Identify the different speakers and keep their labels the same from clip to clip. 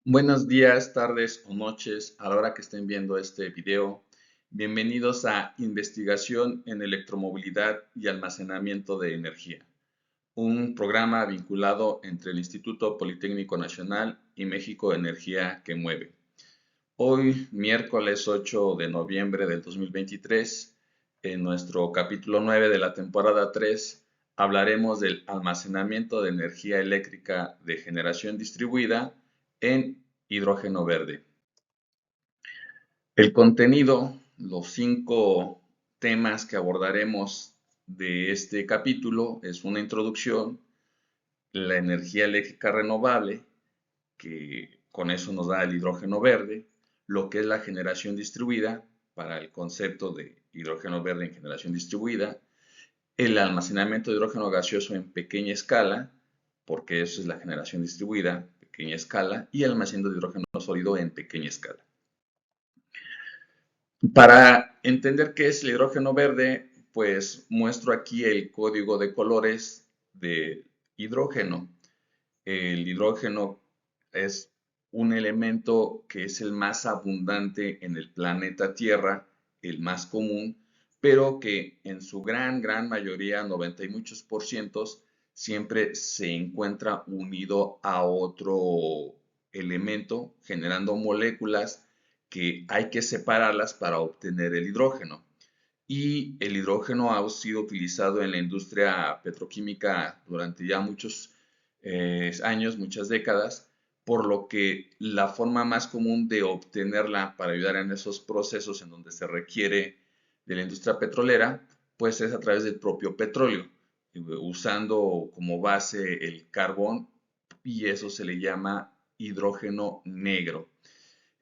Speaker 1: Buenos días, tardes o noches a la hora que estén viendo este video. Bienvenidos a Investigación en Electromovilidad y Almacenamiento de Energía, un programa vinculado entre el Instituto Politécnico Nacional y México Energía que Mueve. Hoy, miércoles 8 de noviembre del 2023, en nuestro capítulo 9 de la temporada 3, hablaremos del almacenamiento de energía eléctrica de generación distribuida en hidrógeno verde. El contenido, los 5 temas que abordaremos de este capítulo es una introducción, la energía eléctrica renovable, que con eso nos da el hidrógeno verde, lo que es la generación distribuida, para el concepto de hidrógeno verde en generación distribuida, el almacenamiento de hidrógeno gaseoso en pequeña escala, porque eso es la generación distribuida, pequeña escala, y el almacenamiento de hidrógeno sólido en pequeña escala. Para entender qué es el hidrógeno verde, pues muestro aquí el código de colores de hidrógeno. El hidrógeno es un elemento que es el más abundante en el planeta Tierra, el más común, pero que en su gran mayoría, 90 y muchos por cientos, siempre se encuentra unido a otro elemento, generando moléculas que hay que separarlas para obtener el hidrógeno. Y el hidrógeno ha sido utilizado en la industria petroquímica durante ya muchos años, muchas décadas, por lo que la forma más común de obtenerla para ayudar en esos procesos en donde se requiere de la industria petrolera, pues es a través del propio petróleo, usando como base el carbón, y eso se le llama hidrógeno negro.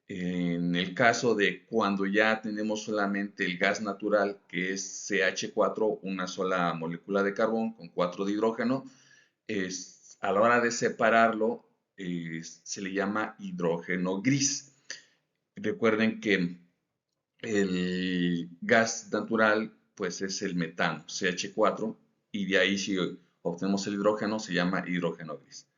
Speaker 1: En el caso de cuando ya tenemos solamente el gas natural, que es CH4, una sola molécula de carbón con 4 de hidrógeno, a la hora de separarlo se le llama hidrógeno gris. Recuerden que el gas natural pues es el metano, CH4, y de ahí si obtenemos el hidrógeno se llama hidrógeno gris.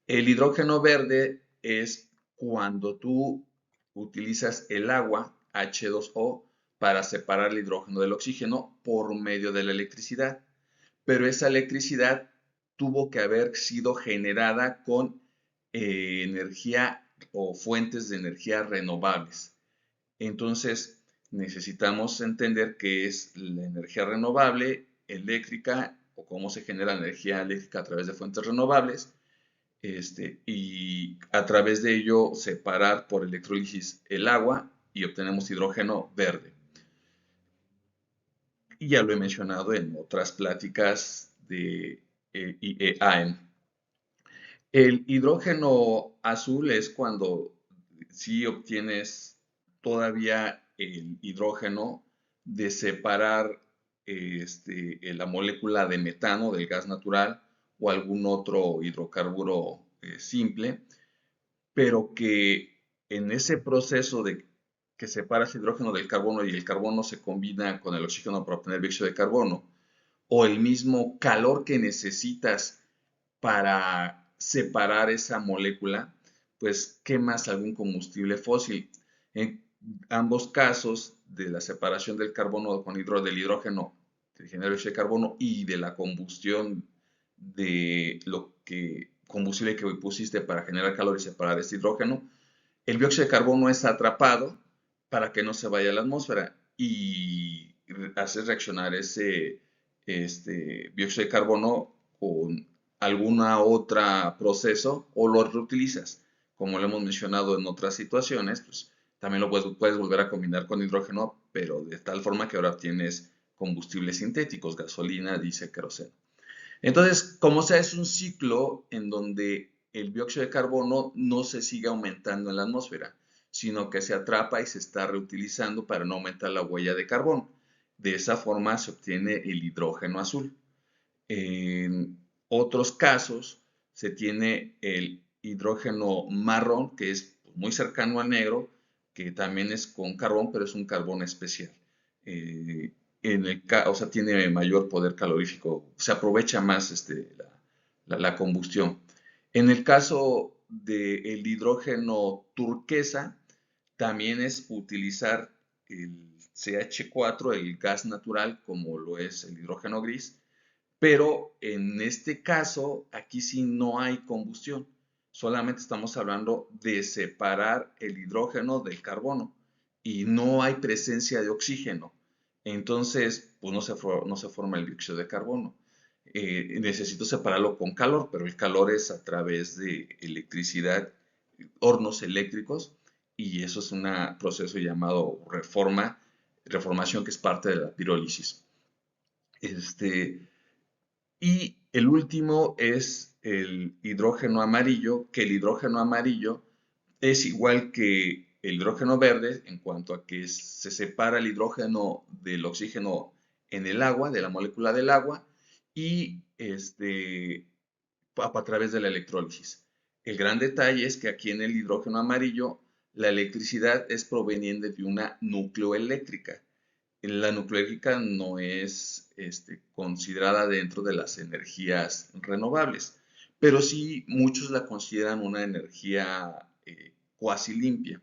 Speaker 1: El hidrógeno verde es cuando tú utilizas el agua, H2O, para separar el hidrógeno del oxígeno por medio de la electricidad. Pero esa electricidad tuvo que haber sido generada con energía o fuentes de energía renovables. Entonces, necesitamos entender qué es la energía renovable eléctrica o cómo se genera energía eléctrica a través de fuentes renovables, y a través de ello separar por electrólisis el agua y obtenemos hidrógeno verde. Y ya lo he mencionado en otras pláticas de IEAM. El hidrógeno azul es cuando sí obtienes todavía el hidrógeno de separar la molécula de metano del gas natural o algún otro hidrocarburo simple, pero que en ese proceso de que separas el hidrógeno del carbono y el carbono se combina con el oxígeno para obtener dióxido de carbono, o el mismo calor que necesitas para separar esa molécula, pues quemas algún combustible fósil. En ambos casos, de la separación del carbono con del hidrógeno, que genera dióxido de carbono, y de la combustión de lo que combustible que pusiste para generar calor y separar este hidrógeno, el dióxido de carbono es atrapado para que no se vaya a la atmósfera y hace reaccionar ese dióxido de carbono con alguna otra proceso o lo reutilizas. Como lo hemos mencionado en otras situaciones, pues también lo puedes volver a combinar con hidrógeno, pero de tal forma que ahora tienes combustibles sintéticos, gasolina, diésel, queroseno. Entonces, como sea, es un ciclo en donde el dióxido de carbono no se sigue aumentando en la atmósfera, sino que se atrapa y se está reutilizando para no aumentar la huella de carbono. De esa forma se obtiene el hidrógeno azul. En otros casos se tiene el hidrógeno marrón, que es muy cercano al negro, que también es con carbón, pero es un carbón especial. O sea, tiene mayor poder calorífico, se aprovecha más la combustión. En el caso del hidrógeno turquesa también es utilizar el CH4, el gas natural, como lo es el hidrógeno gris, pero en este caso, aquí sí no hay combustión. Solamente estamos hablando de separar el hidrógeno del carbono y no hay presencia de oxígeno. Entonces, pues no se forma el dióxido de carbono. Necesito separarlo con calor, pero el calor es a través de electricidad, hornos eléctricos, y eso es un proceso llamado reformación, que es parte de la pirólisis. Este, y el último es el hidrógeno amarillo, que el hidrógeno amarillo es igual que el hidrógeno verde en cuanto a que se separa el hidrógeno del oxígeno en el agua, de la molécula del agua, y a través de la electrólisis. El gran detalle es que aquí en el hidrógeno amarillo la electricidad es proveniente de una nucleoeléctrica. La nucleoeléctrica no es considerada dentro de las energías renovables, pero sí muchos la consideran una energía cuasi limpia.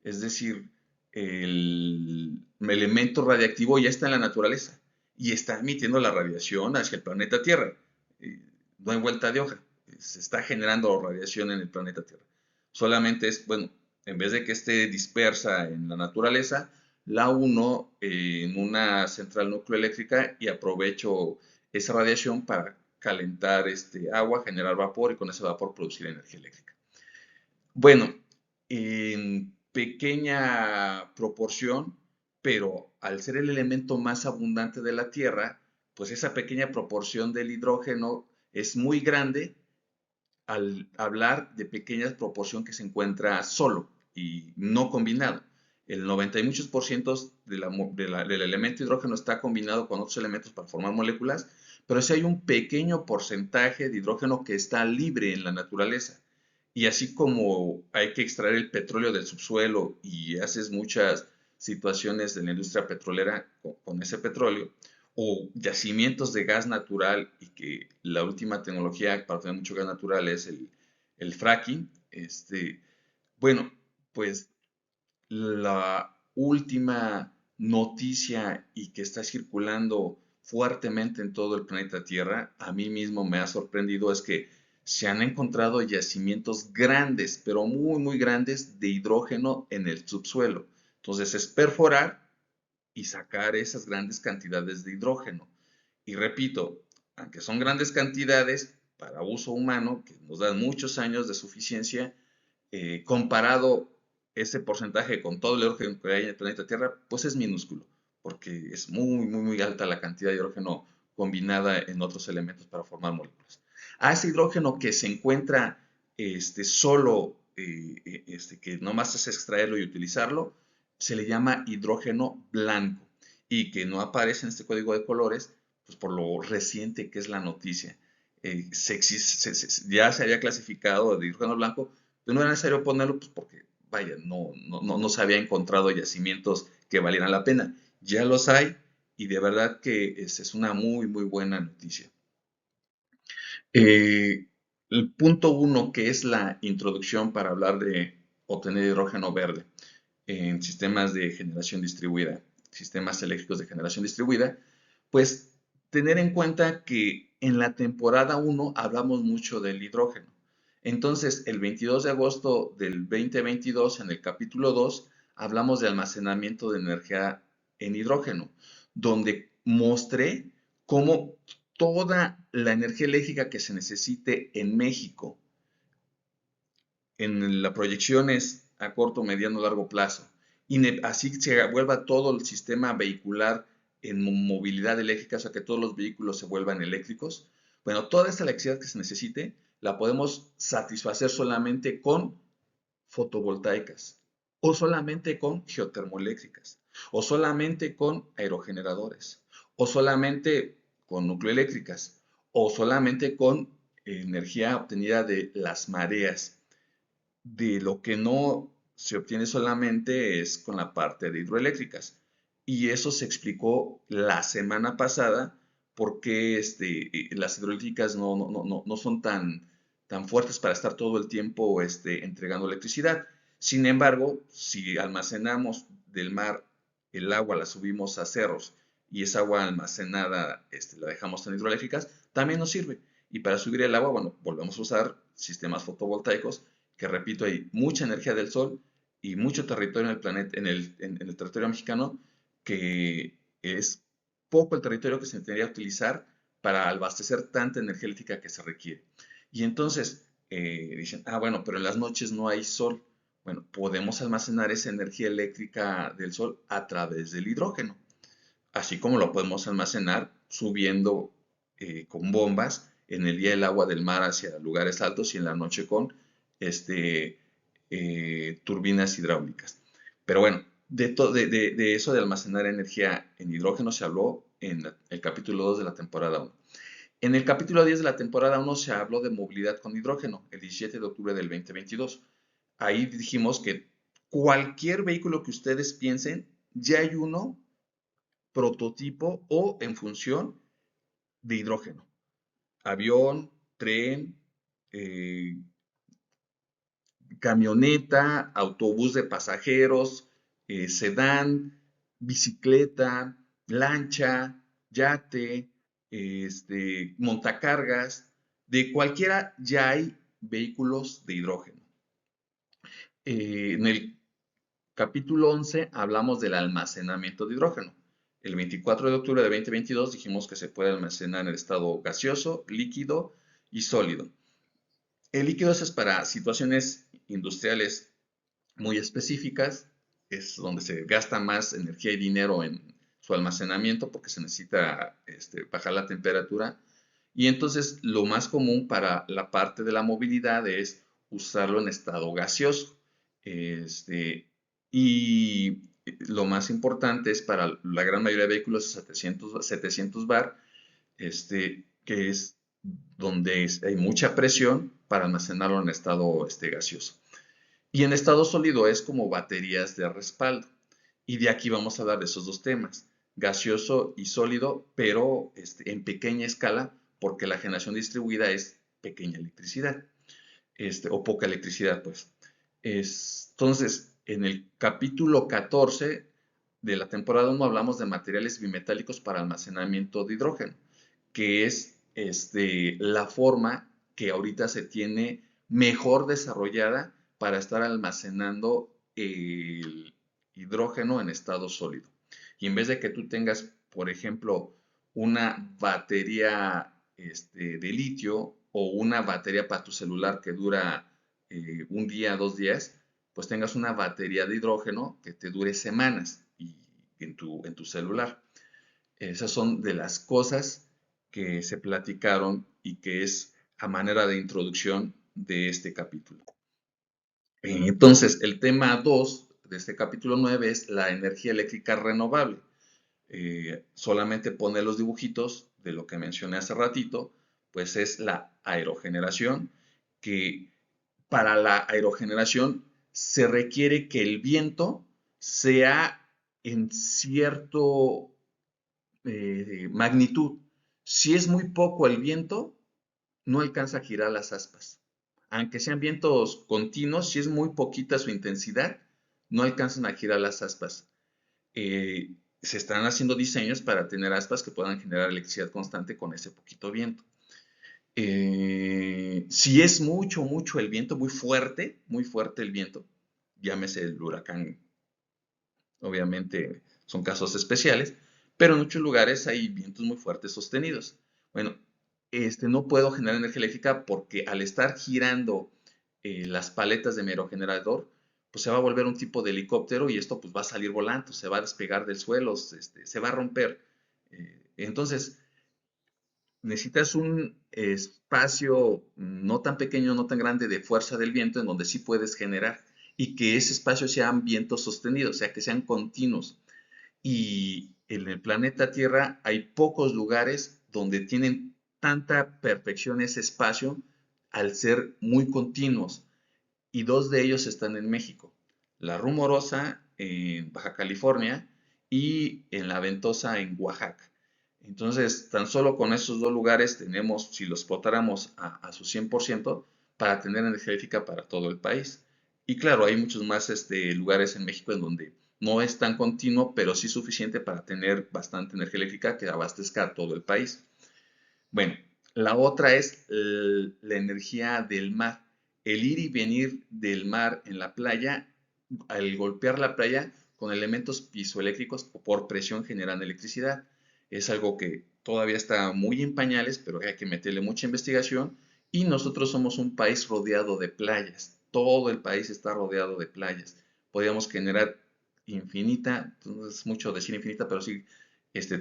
Speaker 1: Es decir, el elemento radiactivo ya está en la naturaleza y está emitiendo la radiación hacia el planeta Tierra. No hay vuelta de hoja. Se está generando radiación en el planeta Tierra. Solamente es, bueno, en vez de que esté dispersa en la naturaleza, la uno en una central nucleoeléctrica y aprovecho esa radiación para calentar agua, generar vapor y con ese vapor producir energía eléctrica. Bueno, en pequeña proporción, pero al ser el elemento más abundante de la Tierra, pues esa pequeña proporción del hidrógeno es muy grande al hablar de pequeña proporción que se encuentra solo y no combinado. El 90 y muchos por ciento del elemento hidrógeno está combinado con otros elementos para formar moléculas, pero sí hay un pequeño porcentaje de hidrógeno que está libre en la naturaleza. Y así como hay que extraer el petróleo del subsuelo y haces muchas situaciones en la industria petrolera con ese petróleo, o yacimientos de gas natural, y que la última tecnología para tener mucho gas natural es el fracking. Bueno, pues la última noticia y que está circulando fuertemente en todo el planeta Tierra, a mí mismo me ha sorprendido, es que se han encontrado yacimientos grandes, pero muy, muy grandes, de hidrógeno en el subsuelo. Entonces es perforar y sacar esas grandes cantidades de hidrógeno. Y repito, aunque son grandes cantidades para uso humano, que nos dan muchos años de suficiencia, comparado ese porcentaje con todo el hidrógeno que hay en el planeta Tierra, pues es minúsculo, porque es muy, muy, muy alta la cantidad de hidrógeno combinada en otros elementos para formar moléculas. A ese hidrógeno que se encuentra solo, que nomás es extraerlo y utilizarlo, se le llama hidrógeno blanco, y que no aparece en este código de colores, pues por lo reciente que es la noticia. Ya se había clasificado de hidrógeno blanco, pero no era necesario ponerlo, pues porque, vaya, no se había encontrado yacimientos que valieran la pena. Ya los hay, y de verdad que es una muy, muy buena noticia. El punto uno, que es la introducción para hablar de obtener hidrógeno verde en sistemas de generación distribuida, sistemas eléctricos de generación distribuida, pues tener en cuenta que en la temporada 1 hablamos mucho del hidrógeno. Entonces, el 22 de agosto del 2022, en el capítulo 2, hablamos de almacenamiento de energía en hidrógeno, donde mostré cómo toda la energía eléctrica que se necesite en México, en las proyecciones a corto, mediano, largo plazo, y así se vuelva todo el sistema vehicular en movilidad eléctrica, o sea que todos los vehículos se vuelvan eléctricos. Bueno, toda esta electricidad que se necesite la podemos satisfacer solamente con fotovoltaicas, o solamente con geotermoeléctricas, o solamente con aerogeneradores, o solamente con nucleoeléctricas, o solamente con energía obtenida de las mareas. De lo que no se obtiene solamente es con la parte de hidroeléctricas. Y eso se explicó la semana pasada, porque las hidroeléctricas no son tan fuertes para estar todo el tiempo entregando electricidad. Sin embargo, si almacenamos del mar el agua, la subimos a cerros y esa agua almacenada la dejamos en hidroeléctricas, también nos sirve. Y para subir el agua, bueno, volvemos a usar sistemas fotovoltaicos, que repito, hay mucha energía del sol y mucho territorio en el planeta, en el territorio mexicano, que es poco el territorio que se tendría que utilizar para abastecer tanta energía eléctrica que se requiere. Y entonces dicen, bueno, pero en las noches no hay sol. Bueno, podemos almacenar esa energía eléctrica del sol a través del hidrógeno, así como lo podemos almacenar subiendo con bombas en el día el agua del mar hacia lugares altos y en la noche con este, turbinas hidráulicas. Pero bueno, de eso de almacenar energía en hidrógeno se habló en el capítulo 2 de la temporada 1. En el capítulo 10 de la temporada 1 se habló de movilidad con hidrógeno, el 17 de octubre del 2022. Ahí dijimos que cualquier vehículo que ustedes piensen, ya hay uno prototipo o en función de hidrógeno. Avión, tren, eh, camioneta, autobús de pasajeros, sedán, bicicleta, lancha, yate, montacargas, de cualquiera ya hay vehículos de hidrógeno. En el capítulo 11 hablamos del almacenamiento de hidrógeno. El 24 de octubre de 2022 dijimos que se puede almacenar en el estado gaseoso, líquido y sólido. El líquido es para situaciones industriales muy específicas, es donde se gasta más energía y dinero en su almacenamiento porque se necesita bajar la temperatura. Y entonces lo más común para la parte de la movilidad es usarlo en estado gaseoso. Y lo más importante es para la gran mayoría de vehículos 700 bar, que es donde hay mucha presión para almacenarlo en estado gaseoso. Y en estado sólido es como baterías de respaldo. Y de aquí vamos a hablar de esos dos temas, gaseoso y sólido, pero en pequeña escala, porque la generación distribuida es pequeña electricidad, o poca electricidad, pues. Entonces, en el capítulo 14 de la temporada 1 hablamos de materiales bimetálicos para almacenamiento de hidrógeno, que es la forma que ahorita se tiene mejor desarrollada para estar almacenando el hidrógeno en estado sólido. Y en vez de que tú tengas, por ejemplo, una batería de litio o una batería para tu celular que dura un día, 2 días, pues tengas una batería de hidrógeno que te dure semanas en tu celular. Esas son de las cosas que se platicaron y que es a manera de introducción de este capítulo. Entonces, el tema 2 de este capítulo 9 es la energía eléctrica renovable. Solamente pone los dibujitos de lo que mencioné hace ratito, pues es la aerogeneración, que para la aerogeneración se requiere que el viento sea en cierto magnitud. Si es muy poco el viento, no alcanza a girar las aspas. Aunque sean vientos continuos, si es muy poquita su intensidad, no alcanzan a girar las aspas. Se están haciendo diseños para tener aspas que puedan generar electricidad constante con ese poquito viento. Si es mucho, mucho el viento, muy fuerte el viento, llámese el huracán, obviamente son casos especiales, pero en muchos lugares hay vientos muy fuertes sostenidos. Bueno, no puedo generar energía eléctrica porque al estar girando las paletas de mi aerogenerador, pues se va a volver un tipo de helicóptero y esto pues va a salir volando, se va a despegar del suelo, se va a romper. Entonces, necesitas un espacio no tan pequeño, no tan grande de fuerza del viento en donde sí puedes generar y que ese espacio sean vientos sostenidos, o sea, que sean continuos. Y en el planeta Tierra hay pocos lugares donde tienen tanta perfección ese espacio al ser muy continuos. Y dos de ellos están en México. La Rumorosa en Baja California y en La Ventosa en Oaxaca. Entonces, tan solo con esos dos lugares tenemos, si los explotáramos a su 100%, para tener energía eléctrica para todo el país. Y claro, hay muchos más lugares en México en donde no es tan continuo, pero sí suficiente para tener bastante energía eléctrica que abastezca a todo el país. Bueno, la otra es la energía del mar. El ir y venir del mar en la playa, al golpear la playa con elementos piezoeléctricos o por presión generan electricidad. Es algo que todavía está muy en pañales, pero hay que meterle mucha investigación. Y nosotros somos un país rodeado de playas. Todo el país está rodeado de playas. Podríamos generar infinita, no es mucho decir infinita, pero sí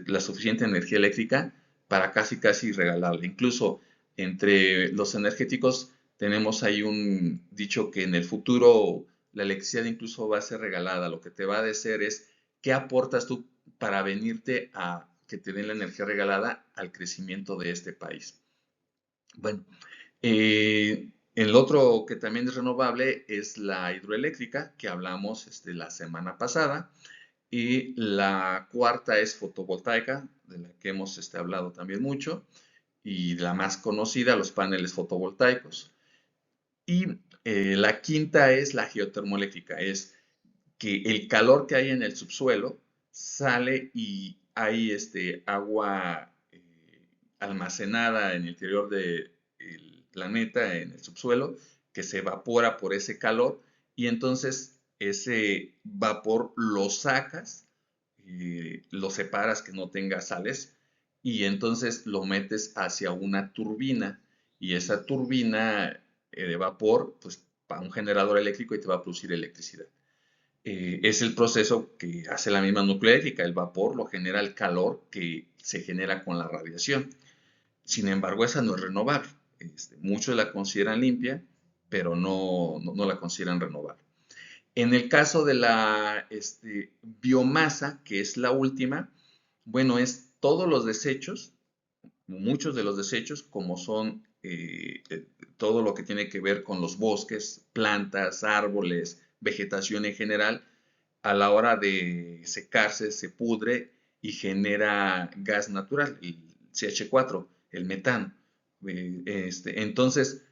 Speaker 1: la suficiente energía eléctrica para casi casi regalarle. Incluso entre los energéticos tenemos ahí un dicho que en el futuro la electricidad incluso va a ser regalada. Lo que te va a decir es qué aportas tú para venirte a que te den la energía regalada al crecimiento de este país. Bueno, el otro que también es renovable es la hidroeléctrica, que hablamos la semana pasada. Y la cuarta es fotovoltaica, de la que hemos hablado también mucho, y la más conocida, los paneles fotovoltaicos. Y la quinta es la geotermoeléctrica, es que el calor que hay en el subsuelo sale y hay agua almacenada en el interior del planeta, en el subsuelo, que se evapora por ese calor y entonces ese vapor lo sacas, lo separas que no tenga sales y entonces lo metes hacia una turbina y esa turbina de vapor, pues para un generador eléctrico y te va a producir electricidad. Es el proceso que hace la misma nuclear. El vapor lo genera el calor que se genera con la radiación. Sin embargo, esa no es renovable. Muchos la consideran limpia, pero no la consideran renovable. En el caso de la biomasa, que es la última, bueno, es todos los desechos, muchos de los desechos, como son todo lo que tiene que ver con los bosques, plantas, árboles, vegetación en general, a la hora de secarse se pudre y genera gas natural, el CH4, el metano. Entonces,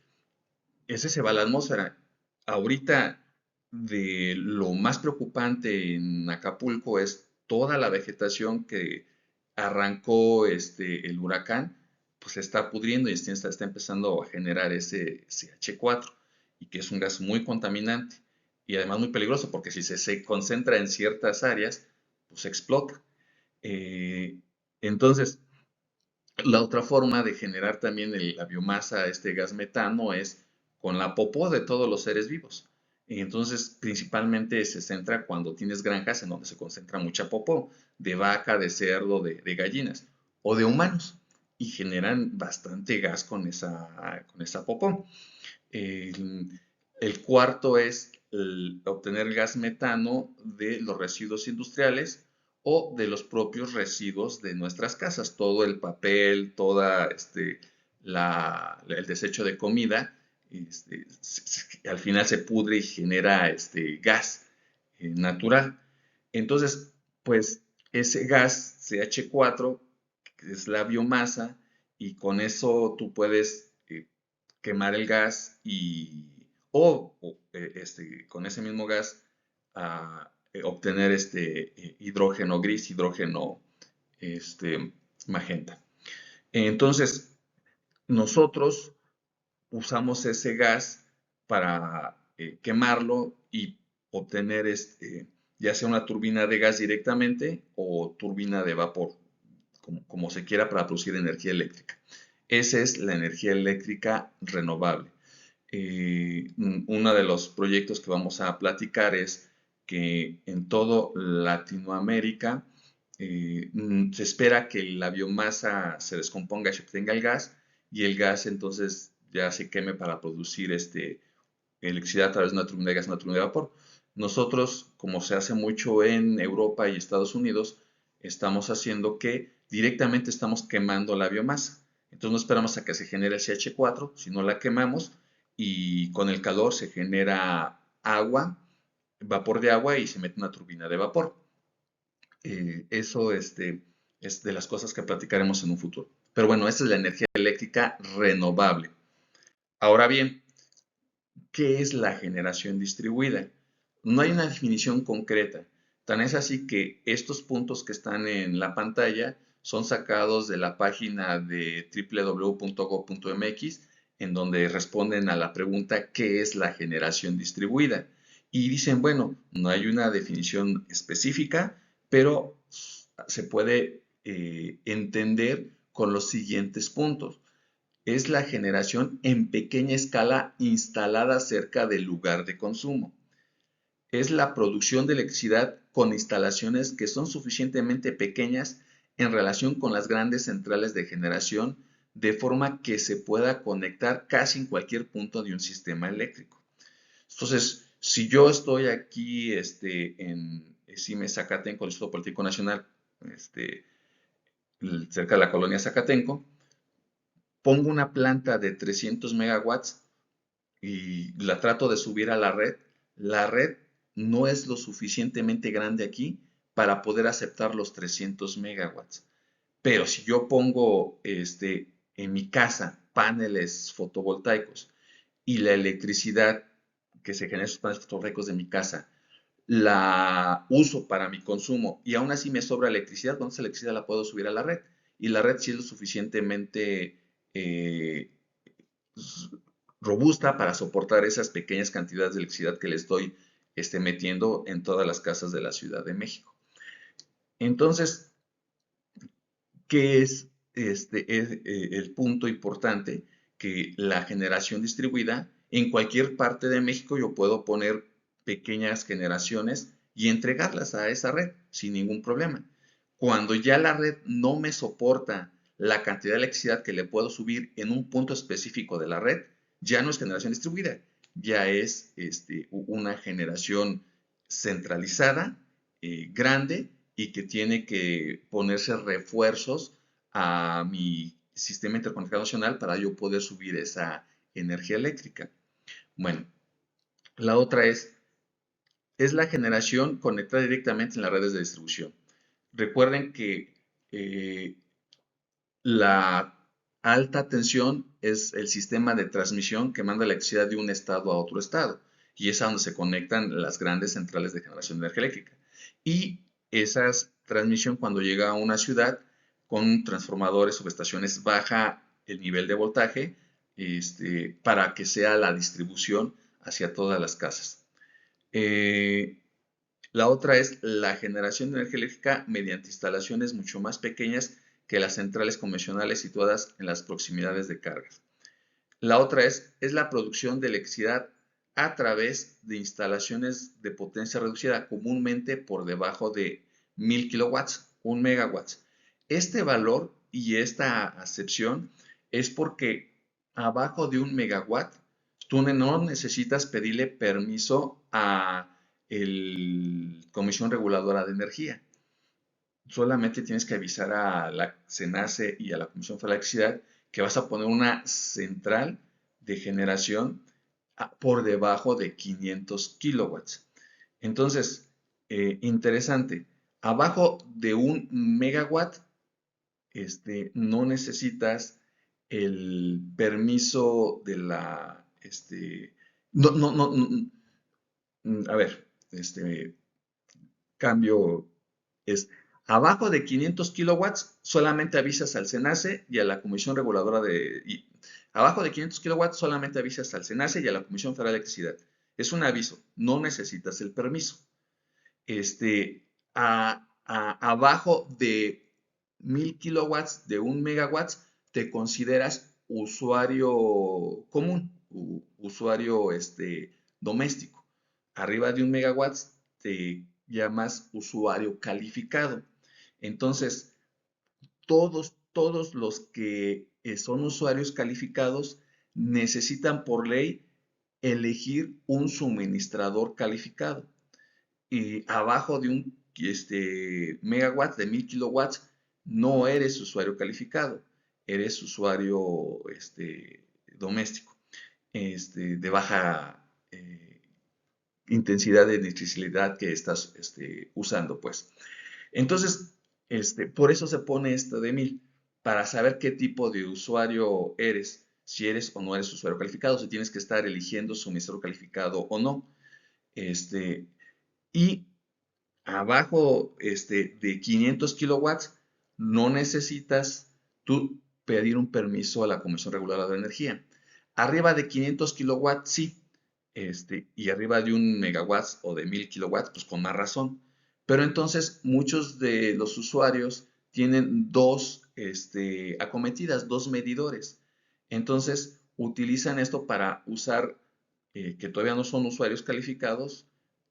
Speaker 1: ese se va a la atmósfera. Ahorita, de lo más preocupante en Acapulco es toda la vegetación que arrancó el huracán, pues se está pudriendo y está empezando a generar ese CH4 y que es un gas muy contaminante y además muy peligroso porque si se concentra en ciertas áreas, pues explota. Eh, entonces, la otra forma de generar también la biomasa, este gas metano, es con la popó de todos los seres vivos. Y entonces, principalmente se centra cuando tienes granjas en donde se concentra mucha popó, de vaca, de cerdo, de gallinas o de humanos. Y generan bastante gas con esa popó. El cuarto es obtener gas metano de los residuos industriales o de los propios residuos de nuestras casas. Todo el papel, toda el desecho de comida, al final se pudre y genera gas natural. Entonces, pues ese gas CH4 que es la biomasa, y con eso tú puedes quemar el gas con ese mismo gas obtener hidrógeno gris, hidrógeno este, magenta. Entonces, nosotros usamos ese gas para quemarlo y obtener ya sea una turbina de gas directamente o turbina de vapor, como se quiera, para producir energía eléctrica. Esa es la energía eléctrica renovable. Uno de los proyectos que vamos a platicar es que en todo Latinoamérica se espera que la biomasa se descomponga y se obtenga el gas y el gas entonces ya se queme para producir electricidad a través de una turbina de gas, una turbina de vapor. Nosotros, como se hace mucho en Europa y Estados Unidos, estamos haciendo que directamente estamos quemando la biomasa. Entonces no esperamos a que se genere el CH4, sino la quemamos y con el calor se genera agua, vapor de agua y se mete una turbina de vapor. Eso es de las cosas que platicaremos en un futuro. Pero bueno, esa es la energía eléctrica renovable. Ahora bien, ¿qué es la generación distribuida? No hay una definición concreta. Tan es así que estos puntos que están en la pantalla son sacados de la página de www.go.mx, en donde responden a la pregunta ¿qué es la generación distribuida? Y dicen, bueno, no hay una definición específica, pero se puede entender con los siguientes puntos. Es la generación en pequeña escala instalada cerca del lugar de consumo. Es la producción de electricidad con instalaciones que son suficientemente pequeñas en relación con las grandes centrales de generación, de forma que se pueda conectar casi en cualquier punto de un sistema eléctrico. Entonces, si yo estoy aquí en CIME Zacatenco, el Instituto Político Nacional, cerca de la colonia Zacatenco, pongo una planta de 300 megawatts y la trato de subir a la red no es lo suficientemente grande aquí para poder aceptar los 300 megawatts. Pero si yo pongo en mi casa paneles fotovoltaicos y la electricidad que se genera en esos paneles fotovoltaicos de mi casa la uso para mi consumo y aún así me sobra electricidad, con esa electricidad la puedo subir a la red. Y la red sí es lo suficientemente eh, robusta para soportar esas pequeñas cantidades de electricidad que le estoy metiendo en todas las casas de la Ciudad de México. Entonces, ¿qué es el punto importante? Que la generación distribuida, en cualquier parte de México yo puedo poner pequeñas generaciones y entregarlas a esa red sin ningún problema. Cuando ya la red no me soporta la cantidad de electricidad que le puedo subir en un punto específico de la red, ya no es generación distribuida, ya es una generación centralizada, grande, y que tiene que ponerse refuerzos a mi sistema interconectado nacional para yo poder subir esa energía eléctrica. Bueno, la otra es la generación conectada directamente en las redes de distribución. Recuerden que la alta tensión es el sistema de transmisión que manda la electricidad de un estado a otro estado, y es a donde se conectan las grandes centrales de generación de energía eléctrica. Y esa transmisión, cuando llega a una ciudad con transformadores, subestaciones, baja el nivel de voltaje para que sea la distribución hacia todas las casas. La otra es la generación de energía eléctrica mediante instalaciones mucho más pequeñas que las centrales convencionales situadas en las proximidades de cargas. La otra es la producción de electricidad a través de instalaciones de potencia reducida, comúnmente por debajo de 1000 kilowatts, 1 megawatts. Este valor y esta acepción es porque abajo de 1 megawatt tú no necesitas pedirle permiso a la Comisión Reguladora de Energía. Solamente tienes que avisar a la CENACE y a la Comisión Federal de Electricidad que vas a poner una central de generación por debajo de 500 kilowatts. Entonces, interesante, abajo de 1 megawatt, no necesitas el permiso de la, no, no, no, a ver, cambio es abajo de 500 kilowatts, solamente avisas al SENACE y a la Comisión Reguladora abajo de 500 kilowatts, solamente avisas al SENACE y a la Comisión Federal de Electricidad. Es un aviso, no necesitas el permiso. Abajo de 1000 kilowatts, de 1 megawatts, te consideras usuario común, usuario doméstico. Arriba de 1 megawatts te llamas usuario calificado. Entonces, todos los que son usuarios calificados necesitan por ley elegir un suministrador calificado. Y abajo de un megawatt, de 1000 kilowatts, no eres usuario calificado, eres usuario doméstico, de baja intensidad de electricidad que estás usando, pues. Entonces, por eso se pone esto de 1000, para saber qué tipo de usuario eres. si eres o no eres usuario calificado, si tienes que estar eligiendo suministrador calificado o no. Y abajo de 500 kilowatts, no necesitas tú pedir un permiso a la Comisión Reguladora de Energía. Arriba de 500 kilowatts, sí. Y arriba de 1 megawatts o de 1000 kilowatts, pues con más razón. Pero entonces muchos de los usuarios tienen dos acometidas, dos medidores. Entonces utilizan esto para usar, que todavía no son usuarios calificados,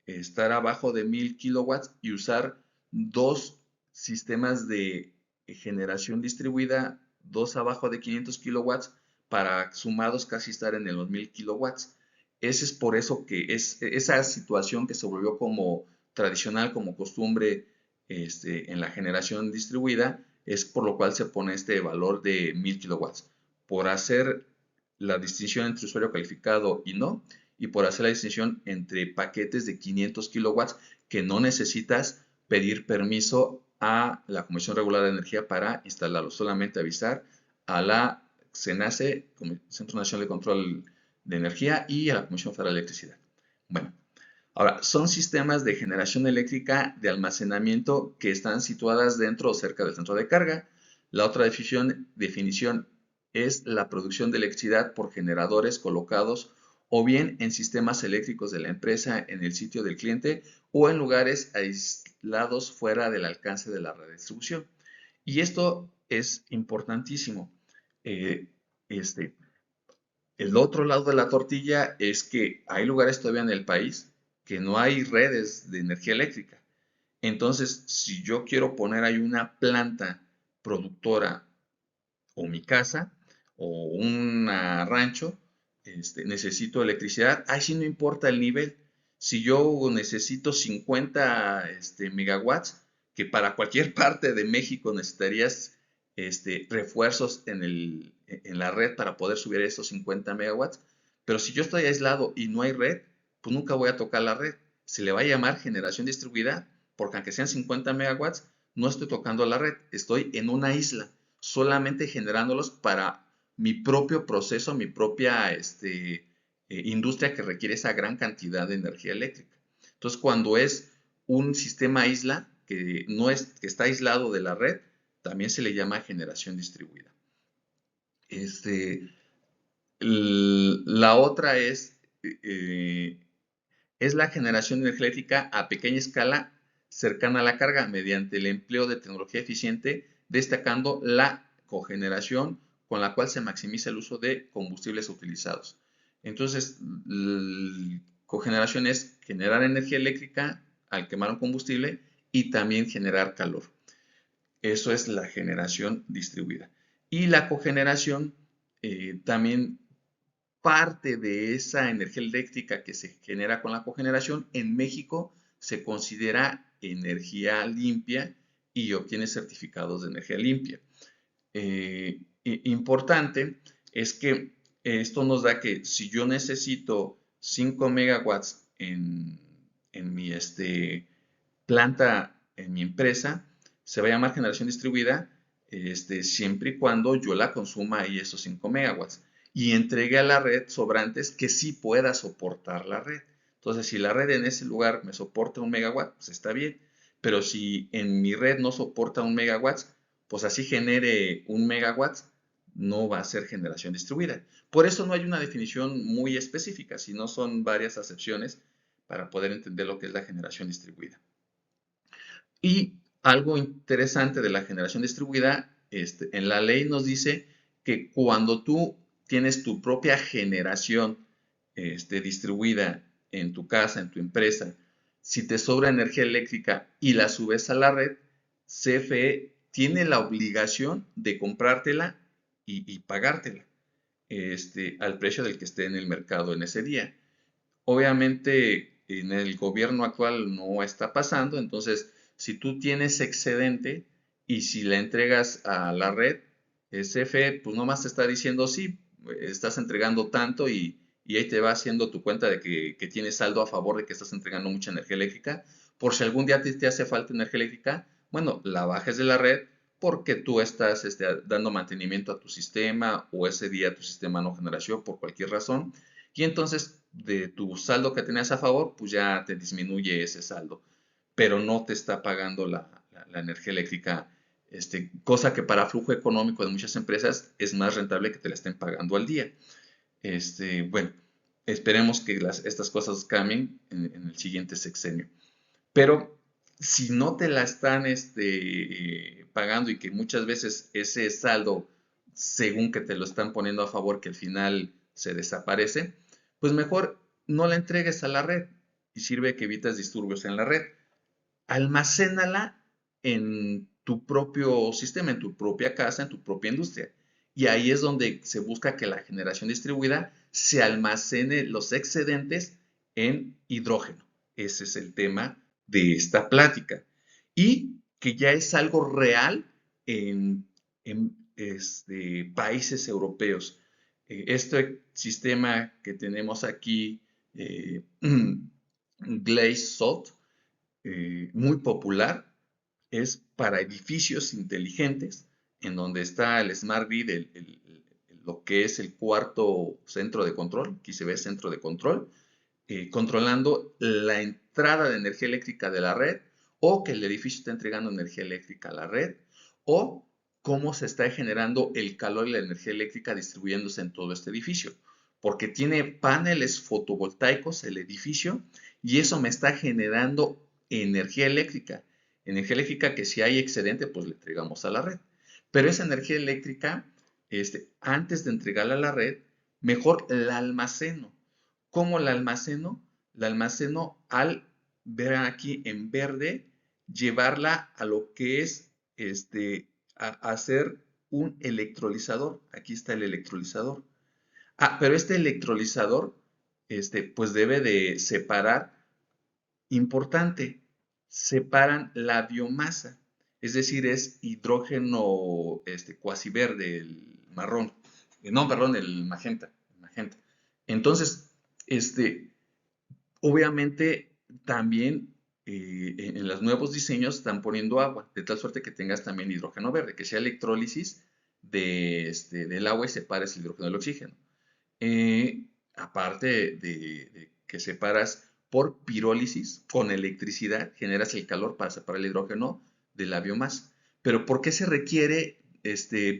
Speaker 1: estar abajo de 1000 kilowatts y usar dos sistemas de generación distribuida, dos abajo de 500 kilowatts, para sumados casi estar en los 1000 kilowatts. Ese es por eso que es esa situación que se volvió como tradicional, como costumbre en la generación distribuida, es por lo cual se pone este valor de 1000 kilowatts. Por hacer la distinción entre usuario calificado y no, y por hacer la distinción entre paquetes de 500 kilowatts que no necesitas pedir permiso a la Comisión Regular de Energía para instalarlo, solamente avisar a la CENACE, Centro Nacional de Control de Energía, y a la Comisión Federal de Electricidad. Bueno, ahora, son sistemas de generación eléctrica de almacenamiento que están situadas dentro o cerca del centro de carga. La otra definición es la producción de electricidad por generadores colocados o bien en sistemas eléctricos de la empresa en el sitio del cliente o en lugares aislados fuera del alcance de la red de distribución. Y esto es importantísimo. Eh, este, el otro lado de la tortilla es que hay lugares todavía en el país que no hay redes de energía eléctrica. Entonces, si yo quiero poner ahí una planta productora o mi casa o un rancho, necesito electricidad. Ahí sí no importa el nivel. Si yo necesito 50 megawatts, que para cualquier parte de México necesitarías refuerzos en la red para poder subir esos 50 megawatts. Pero si yo estoy aislado y no hay red, pues nunca voy a tocar la red. Se le va a llamar generación distribuida, porque aunque sean 50 megawatts, no estoy tocando la red, estoy en una isla, solamente generándolos para mi propio proceso, mi propia industria que requiere esa gran cantidad de energía eléctrica. Entonces, cuando es un sistema isla que no es, que está aislado de la red, también se le llama generación distribuida. La otra es la generación energética a pequeña escala cercana a la carga mediante el empleo de tecnología eficiente, destacando la cogeneración con la cual se maximiza el uso de combustibles utilizados. Entonces, cogeneración es generar energía eléctrica al quemar un combustible y también generar calor. Eso es la generación distribuida. Y la cogeneración también parte de esa energía eléctrica que se genera con la cogeneración en México se considera energía limpia y obtiene certificados de energía limpia. Importante es que esto nos da que si yo necesito 5 megawatts en mi planta, en mi empresa, se va a llamar generación distribuida siempre y cuando yo la consuma ahí esos 5 megawatts y entregue a la red sobrantes que sí pueda soportar la red. Entonces, si la red en ese lugar me soporta 1 megawatt, pues está bien. Pero si en mi red no soporta 1 megawatt, pues así genere 1 megawatt, no va a ser generación distribuida. Por eso no hay una definición muy específica, sino son varias acepciones para poder entender lo que es la generación distribuida. Y algo interesante de la generación distribuida, en la ley nos dice que cuando tú tienes tu propia generación distribuida en tu casa, en tu empresa, si te sobra energía eléctrica y la subes a la red, CFE tiene la obligación de comprártela y pagártela al precio del que esté en el mercado en ese día. Obviamente en el gobierno actual no está pasando, entonces si tú tienes excedente y si la entregas a la red, CFE pues nomás te está diciendo sí, estás entregando tanto y ahí te va haciendo tu cuenta de que tienes saldo a favor de que estás entregando mucha energía eléctrica. Por si algún día te hace falta energía eléctrica, bueno, la bajes de la red porque tú estás dando mantenimiento a tu sistema o ese día tu sistema no generación por cualquier razón. Y entonces de tu saldo que tenías a favor, pues ya te disminuye ese saldo, pero no te está pagando la energía eléctrica, cosa que para flujo económico de muchas empresas es más rentable que te la estén pagando al día. Bueno, esperemos que estas cosas cambien en el siguiente sexenio. Pero si no te la están pagando y que muchas veces ese saldo, según que te lo están poniendo a favor, que al final se desaparece, pues mejor no la entregues a la red y sirve que evitas disturbios en la red. Almacénala en tu propio sistema, en tu propia casa, en tu propia industria. Y ahí es donde se busca que la generación distribuida se almacene los excedentes en hidrógeno. Ese es el tema de esta plática. Y que ya es algo real en países europeos. Este sistema que tenemos aquí, Glaze Salt, muy popular, es para edificios inteligentes, en donde está el Smart Grid, lo que es el cuarto centro de control, aquí se ve centro de control, controlando la entrada de energía eléctrica de la red, o que el edificio está entregando energía eléctrica a la red, o cómo se está generando el calor y la energía eléctrica distribuyéndose en todo este edificio, porque tiene paneles fotovoltaicos el edificio y eso me está generando energía eléctrica que si hay excedente pues le entregamos a la red, pero esa energía eléctrica, antes de entregarla a la red, mejor la almaceno. ¿Cómo la almaceno? La almaceno al ver aquí en verde, llevarla a lo que es a hacer un electrolizador. Aquí está el electrolizador. Pero este electrolizador, pues debe de separar, importante, separan la biomasa, es decir, es hidrógeno cuasi verde, el marrón, no, perdón, el magenta. Entonces, obviamente también en los nuevos diseños están poniendo agua, de tal suerte que tengas también hidrógeno verde, que sea electrólisis del agua y separes el hidrógeno del oxígeno. Aparte de que separas por pirólisis, con electricidad, generas el calor para separar el hidrógeno de la biomasa. Pero ¿por qué se requiere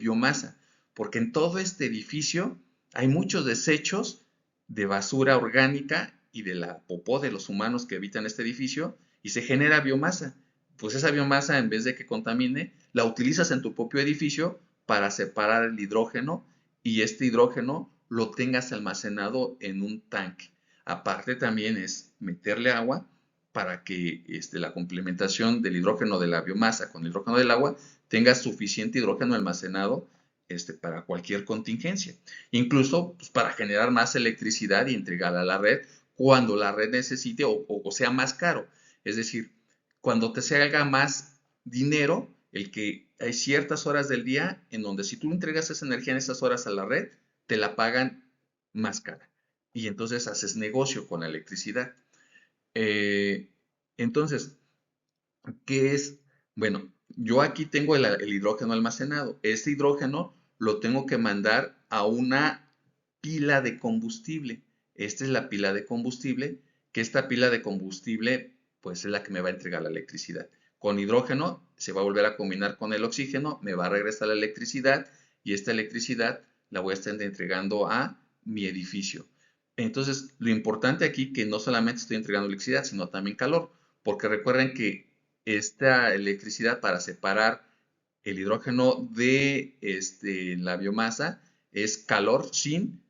Speaker 1: biomasa? Porque en todo este edificio hay muchos desechos de basura orgánica y de la popó de los humanos que habitan este edificio y se genera biomasa. Pues esa biomasa, en vez de que contamine, la utilizas en tu propio edificio para separar el hidrógeno y este hidrógeno lo tengas almacenado en un tanque. Aparte también es meterle agua para que la complementación del hidrógeno de la biomasa con el hidrógeno del agua tenga suficiente hidrógeno almacenado para cualquier contingencia. Incluso pues, para generar más electricidad y entregarla a la red cuando la red necesite o sea más caro. Es decir, cuando te salga más dinero, el que hay ciertas horas del día en donde si tú entregas esa energía en esas horas a la red, te la pagan más cara. Y entonces haces negocio con la electricidad. Entonces, ¿qué es? Bueno, yo aquí tengo el hidrógeno almacenado. Este hidrógeno lo tengo que mandar a una pila de combustible. Esta es la pila de combustible, que esta pila de combustible pues es la que me va a entregar la electricidad. Con hidrógeno se va a volver a combinar con el oxígeno, me va a regresar la electricidad y esta electricidad la voy a estar entregando a mi edificio. Entonces, lo importante aquí es que no solamente estoy entregando electricidad, sino también calor, porque recuerden que esta electricidad para separar el hidrógeno de la biomasa es calor sin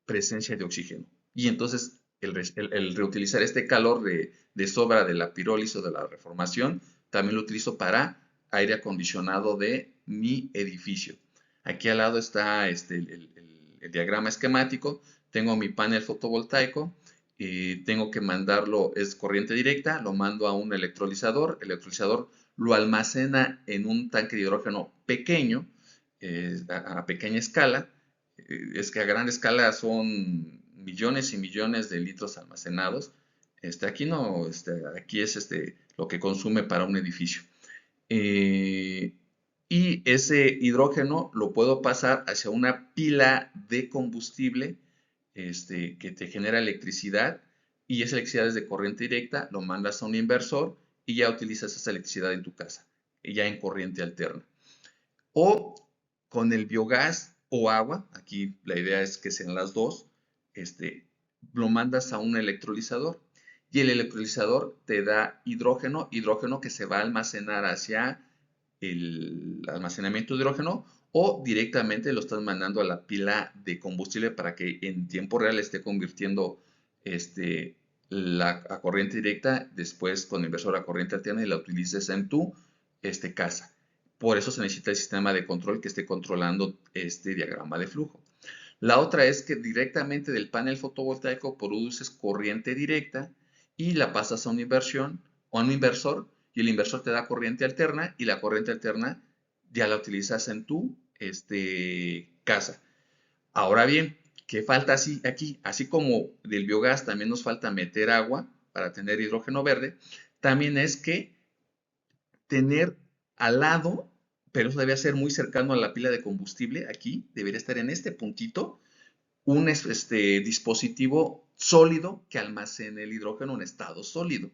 Speaker 1: presencia de oxígeno. Y entonces el reutilizar este calor de sobra de la pirólisis o de la reformación, también lo utilizo para aire acondicionado de mi edificio. Aquí al lado está el diagrama esquemático. Tengo mi panel fotovoltaico. Tengo que mandarlo, es corriente directa, lo mando a un electrolizador. El electrolizador lo almacena en un tanque de hidrógeno pequeño, a pequeña escala. Es que a gran escala son millones y millones de litros almacenados. Aquí no, aquí es lo que consume para un edificio. Eh, y ese hidrógeno lo puedo pasar hacia una pila de combustible que te genera electricidad, y esa electricidad es de corriente directa, lo mandas a un inversor y ya utilizas esa electricidad en tu casa, y ya en corriente alterna. O con el biogás o agua, aquí la idea es que sean las dos, este, lo mandas a un electrolizador y el electrolizador te da hidrógeno, hidrógeno que se va a almacenar hacia el almacenamiento de hidrógeno, o directamente lo estás mandando a la pila de combustible para que en tiempo real esté convirtiendo a corriente directa, después con inversor a corriente alterna, y la utilices en tu casa. Por eso se necesita el sistema de control que esté controlando este diagrama de flujo. La otra es que directamente del panel fotovoltaico produces corriente directa y la pasas a una inversión o a un inversor, y el inversor te da corriente alterna, y la corriente alterna ya la utilizas en tu casa. Ahora bien, ¿qué falta aquí? Así como del biogás también nos falta meter agua para tener hidrógeno verde, también es que tener al lado, pero eso debe ser muy cercano a la pila de combustible, aquí debería estar en este puntito, un dispositivo sólido que almacene el hidrógeno en estado sólido.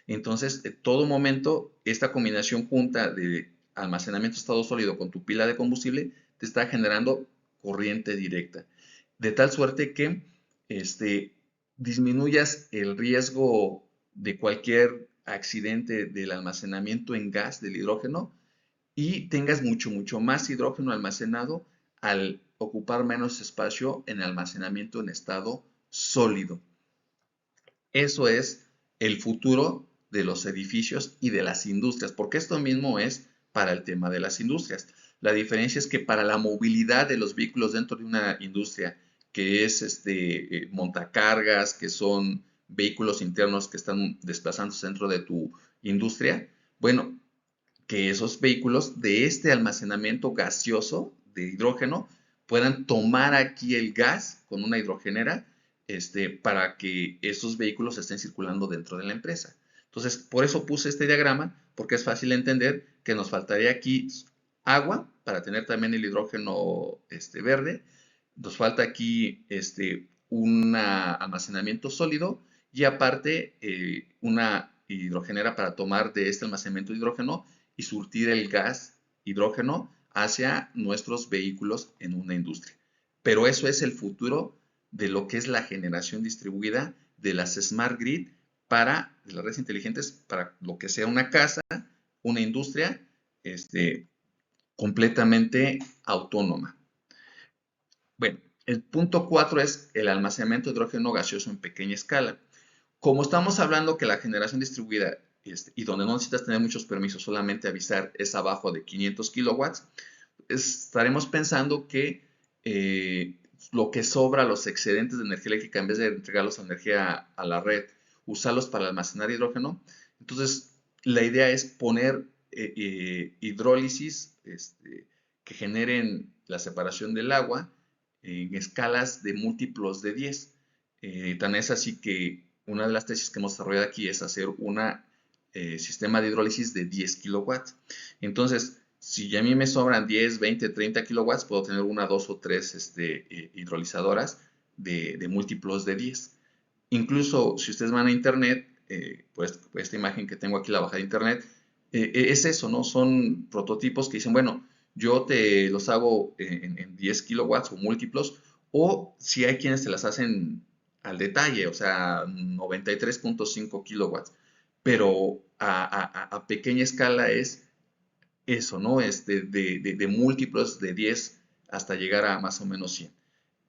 Speaker 1: Entonces, en todo momento, esta combinación junta de almacenamiento estado sólido con tu pila de combustible te está generando corriente directa. De tal suerte que disminuyas el riesgo de cualquier accidente del almacenamiento en gas del hidrógeno, y tengas mucho, mucho más hidrógeno almacenado al ocupar menos espacio en almacenamiento en estado sólido. Eso es el futuro de los edificios y de las industrias, porque esto mismo es para el tema de las industrias. La diferencia es que para la movilidad de los vehículos dentro de una industria, que es montacargas, que son vehículos internos que están desplazándose dentro de tu industria, bueno, que esos vehículos de este almacenamiento gaseoso de hidrógeno puedan tomar aquí el gas con una hidrogenera, para que esos vehículos estén circulando dentro de la empresa. Entonces, por eso puse este diagrama, porque es fácil entender que nos faltaría aquí agua para tener también el hidrógeno verde. Nos falta aquí un almacenamiento sólido, y aparte una hidrogenera para tomar de este almacenamiento de hidrógeno y surtir el gas hidrógeno hacia nuestros vehículos en una industria. Pero eso es el futuro de lo que es la generación distribuida de las Smart Grid, de las redes inteligentes, para lo que sea una casa, una industria, completamente autónoma. Bueno, el punto 4 es el almacenamiento de hidrógeno gaseoso en pequeña escala. Como estamos hablando que la generación distribuida y donde no necesitas tener muchos permisos, solamente avisar, es abajo de 500 kilowatts, estaremos pensando que lo que sobra, los excedentes de energía eléctrica, en vez de entregarlos a energía a la red, usarlos para almacenar hidrógeno. Entonces, la idea es poner hidrólisis que generen la separación del agua en escalas de múltiplos de 10. Tan es así que una de las tesis que hemos desarrollado aquí es hacer un sistema de hidrólisis de 10 kilowatts. Entonces, si a mí me sobran 10, 20, 30 kilowatts, puedo tener una, dos o tres hidrolizadoras de múltiplos de 10. Incluso si ustedes van a internet, pues esta imagen que tengo aquí, la bajada de internet, es eso, ¿no? Son prototipos que dicen, bueno, yo te los hago en 10 kilowatts o múltiplos, o si hay quienes se las hacen al detalle, o sea, 93.5 kilowatts, pero a pequeña escala es eso, ¿no? De múltiplos de 10 hasta llegar a más o menos 100.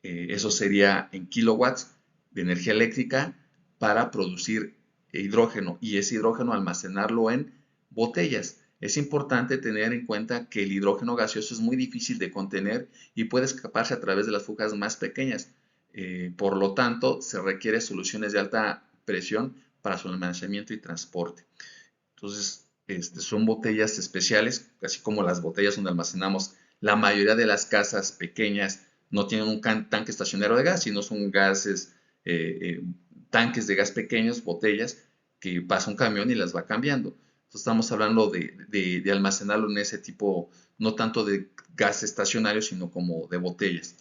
Speaker 1: Eso sería en kilowatts de energía eléctrica para producir hidrógeno, y ese hidrógeno almacenarlo en botellas. Es importante tener en cuenta que el hidrógeno gaseoso es muy difícil de contener y puede escaparse a través de las fugas más pequeñas. Por lo tanto, se requiere soluciones de alta presión para su almacenamiento y transporte. Entonces, son botellas especiales, así como las botellas donde almacenamos. La mayoría de las casas pequeñas no tienen un tanque estacionario de gas, sino son gases, tanques de gas pequeños, botellas, que pasa un camión y las va cambiando. Entonces, estamos hablando de almacenarlo en ese tipo, no tanto de gas estacionario, sino como de botellas.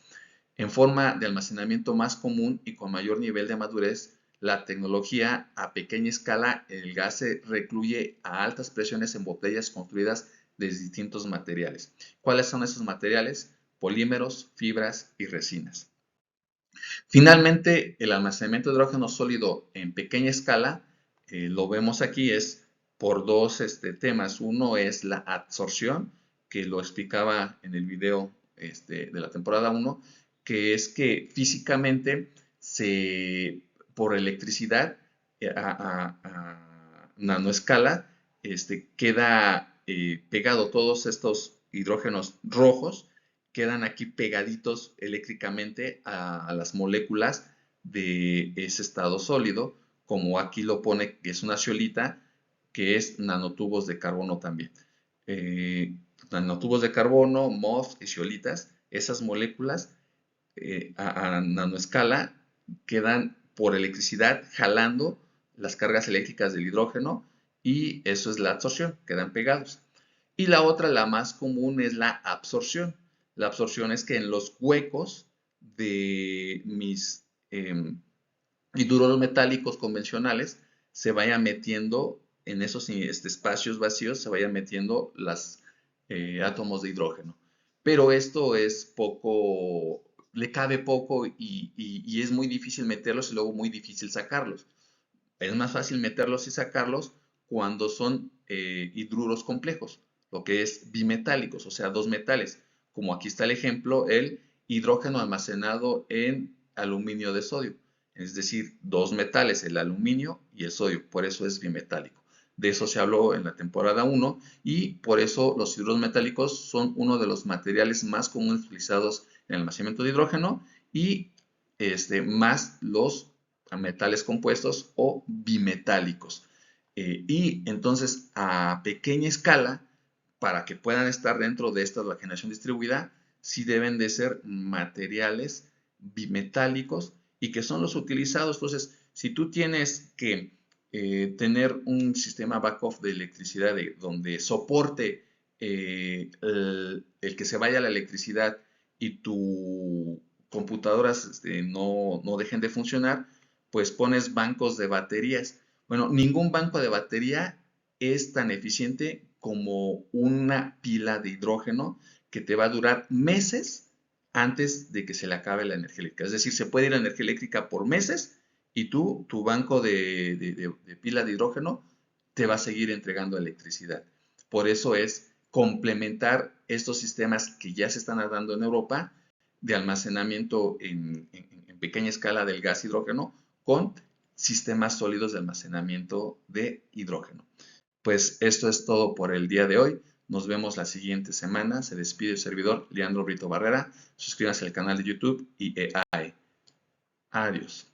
Speaker 1: En forma de almacenamiento más común y con mayor nivel de madurez, la tecnología a pequeña escala, el gas se recluye a altas presiones en botellas construidas de distintos materiales. ¿Cuáles son esos materiales? Polímeros, fibras y resinas. Finalmente, el almacenamiento de hidrógeno sólido en pequeña escala, lo vemos aquí, es por dos temas. Uno es la absorción, que lo explicaba en el video de la temporada 1, que es que físicamente por electricidad a nanoescala queda pegado todos estos hidrógenos rojos, quedan aquí pegaditos eléctricamente a las moléculas de ese estado sólido, como aquí lo pone, que es una zeolita, que es nanotubos de carbono también. Nanotubos de carbono, MOF y zeolitas, esas moléculas a nanoescala quedan por electricidad jalando las cargas eléctricas del hidrógeno y eso es la absorción, quedan pegados. Y la otra, la más común, es la absorción. La absorción es que en los huecos de mis hidruros metálicos convencionales se vayan metiendo en esos espacios vacíos, se vayan metiendo los átomos de hidrógeno. Pero esto es poco, le cabe poco y es muy difícil meterlos y luego muy difícil sacarlos. Es más fácil meterlos y sacarlos cuando son hidruros complejos, lo que es bimetálicos, o sea, dos metales. Como aquí está el ejemplo, el hidrógeno almacenado en aluminio de sodio. Es decir, dos metales, el aluminio y el sodio. Por eso es bimetálico. De eso se habló en la temporada 1 y por eso los hidruros metálicos son uno de los materiales más comunes utilizados en el almacenamiento de hidrógeno y más los a metales compuestos o bimetálicos. Y entonces a pequeña escala, para que puedan estar dentro de esta generación distribuida, sí deben de ser materiales bimetálicos y que son los utilizados. Entonces, si tú tienes que tener un sistema backup de electricidad donde soporte el que se vaya la electricidad y tu computadoras no dejen de funcionar, pues pones bancos de baterías. Bueno, ningún banco de batería es tan eficiente como una pila de hidrógeno que te va a durar meses antes de que se le acabe la energía eléctrica. Es decir, se puede ir la energía eléctrica por meses y tu banco de pila de hidrógeno te va a seguir entregando electricidad. Por eso es complementar estos sistemas que ya se están dando en Europa de almacenamiento en pequeña escala del gas hidrógeno con sistemas sólidos de almacenamiento de hidrógeno. Pues esto es todo por el día de hoy. Nos vemos la siguiente semana. Se despide el servidor Leandro Brito Barrera. Suscríbanse al canal de YouTube y EAE. Adiós.